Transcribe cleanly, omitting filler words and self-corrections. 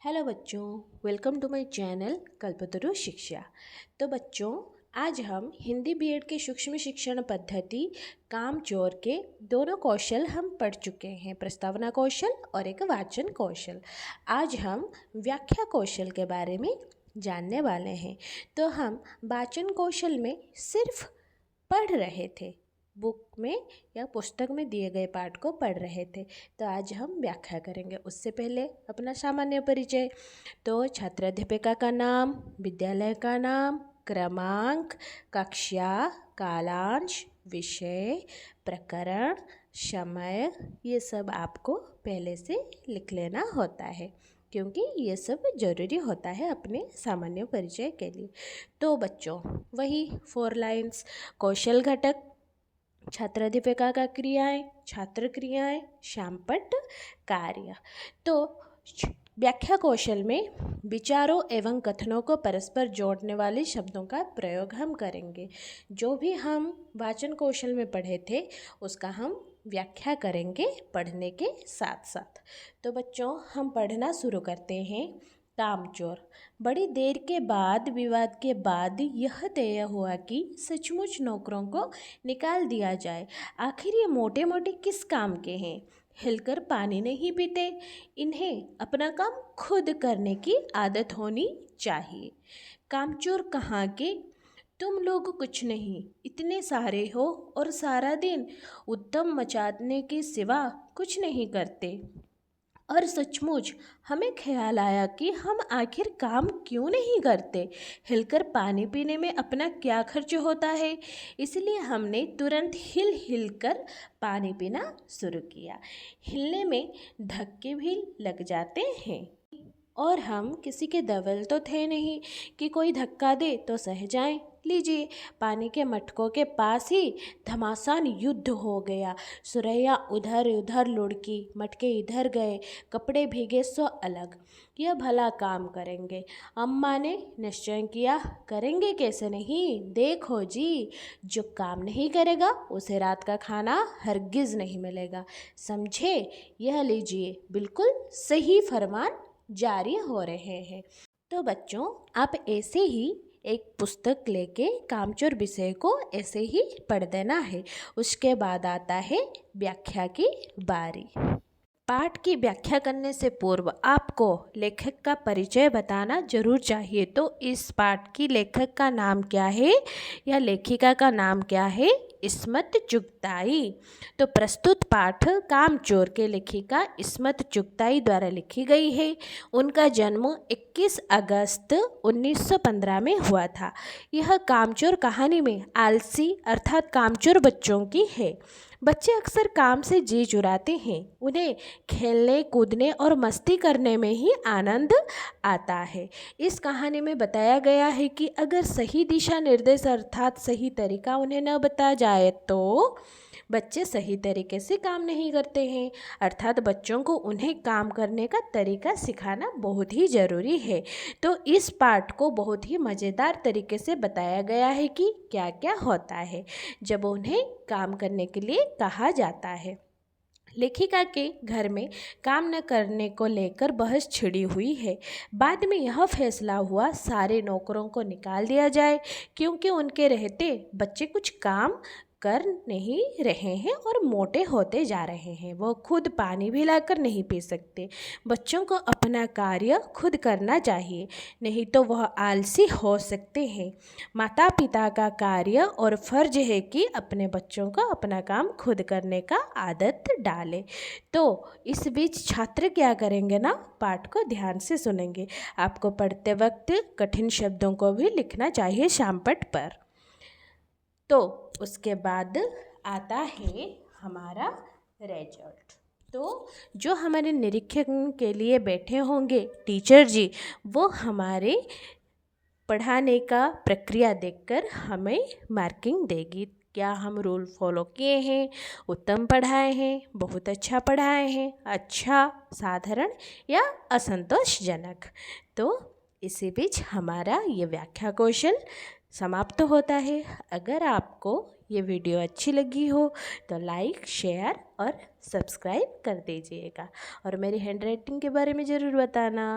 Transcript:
Hello बच्चों, welcome to my channel कल्पतरु शिक्षा। तो बच्चों, आज हम हिंदी बीएड के सूक्ष्म शिक्षण पद्धति कामचोर के दोनों कौशल हम पढ़ चुके हैं, प्रस्तावना कौशल और एक वाचन कौशल। आज हम व्याख्या कौशल के बारे में जानने वाले हैं। तो हम वाचन कौशल में सिर्फ पढ़ रहे थे, बुक में या पुस्तक में दिए गए पाठ को पढ़ रहे थे। तो आज हम व्याख्या करेंगे। उससे पहले अपना सामान्य परिचय। तो छात्राध्यापिका का नाम, विद्यालय का नाम, क्रमांक, कक्षा, कालांश, विषय, प्रकरण, समय, ये सब आपको पहले से लिख लेना होता है, क्योंकि ये सब जरूरी होता है अपने सामान्य परिचय के लिए। तो बच्चों, वही 4 लाइन्स, कौशल घटक, छात्राध्यापिका का क्रियाएं, छात्र क्रियाएं, शामपट कार्य। तो व्याख्या कौशल में विचारों एवं कथनों को परस्पर जोड़ने वाले शब्दों का प्रयोग हम करेंगे। जो भी हम वाचन कौशल में पढ़े थे उसका हम व्याख्या करेंगे पढ़ने के साथ साथ। तो बच्चों, हम पढ़ना शुरू करते हैं। कामचोर। बड़ी देर के बाद, विवाद के बाद यह तय हुआ कि सचमुच नौकरों को निकाल दिया जाए। आखिर ये मोटे मोटे किस काम के हैं? हिलकर पानी नहीं पीते। इन्हें अपना काम खुद करने की आदत होनी चाहिए। कामचोर कहाँ के? तुम लोग कुछ नहीं, इतने सारे हो और सारा दिन उद्यम मचाने के सिवा कुछ नहीं करते। और सचमुच हमें ख्याल आया कि हम आखिर काम क्यों नहीं करते। हिलकर पानी पीने में अपना क्या खर्च होता है, इसलिए हमने तुरंत हिल हिल कर पानी पीना शुरू किया। हिलने में धक्के भी लग जाते हैं, और हम किसी के दवल तो थे नहीं कि कोई धक्का दे तो सह जाएं। लीजिए, पानी के मटकों के पास ही घमासान युद्ध हो गया। सुरैया उधर उधर लुढ़की, मटके इधर गए, कपड़े भीगे सो अलग। यह भला काम करेंगे। अम्मा ने निश्चय किया, करेंगे कैसे नहीं। देखो जी, जो काम नहीं करेगा उसे रात का खाना हरगिज नहीं मिलेगा, समझे। यह लीजिए, बिल्कुल सही फरमान जारी हो रहे हैं। तो बच्चों, आप ऐसे ही एक पुस्तक लेके कामचोर विषय को ऐसे ही पढ़ देना है। उसके बाद आता है व्याख्या की बारी। पाठ की व्याख्या करने से पूर्व आपको लेखक का परिचय बताना जरूर चाहिए। तो इस पाठ की लेखक का नाम क्या है या लेखिका का नाम क्या है? इस्मत चुगताई। तो प्रस्तुत पाठ कामचोर के लेखिका इस्मत चुगताई द्वारा लिखी गई है। उनका जन्म 21 अगस्त 1915 में हुआ था। यह कामचोर कहानी में आलसी अर्थात कामचोर बच्चों की है। बच्चे अक्सर काम से जी चुराते हैं। उन्हें खेलने, कूदने और मस्ती करने में ही आनंद आता है। इस कहानी में बताया गया है कि अगर सही दिशा निर्देश अर्थात सही तरीका उन्हें न बताया जाए तो बच्चे सही तरीके से काम नहीं करते हैं। अर्थात बच्चों को उन्हें काम करने का तरीका सिखाना बहुत ही ज़रूरी है। तो इस पाठ को बहुत ही मज़ेदार तरीके से बताया गया है कि क्या क्या होता है जब उन्हें काम करने के लिए कहा जाता है। लेखिका के घर में काम न करने को लेकर बहस छिड़ी हुई है। बाद में यह फैसला हुआ सारे नौकरों को निकाल दिया जाए, क्योंकि उनके रहते बच्चे कुछ काम कर नहीं रहे हैं और मोटे होते जा रहे हैं। वो खुद पानी भी लाकर नहीं पी सकते। बच्चों को अपना कार्य खुद करना चाहिए, नहीं तो वह आलसी हो सकते हैं। माता पिता का कार्य और फर्ज है कि अपने बच्चों को अपना काम खुद करने का आदत डालें। तो इस बीच छात्र क्या करेंगे ना, पाठ को ध्यान से सुनेंगे। आपको पढ़ते वक्त कठिन शब्दों को भी लिखना चाहिए शामपट पर। तो उसके बाद आता है हमारा रिजल्ट। तो जो हमारे निरीक्षण के लिए बैठे होंगे टीचर जी, वो हमारे पढ़ाने का प्रक्रिया देखकर हमें मार्किंग देगी। क्या हम रूल फॉलो किए हैं, उत्तम पढ़ाए हैं, बहुत अच्छा पढ़ाए हैं, अच्छा, साधारण या असंतोषजनक। तो इसी बीच हमारा ये व्याख्या कौशल समाप्त होता है। अगर आपको ये वीडियो अच्छी लगी हो तो लाइक, शेयर और सब्सक्राइब कर दीजिएगा, और मेरी हैंडराइटिंग के बारे में ज़रूर बताना।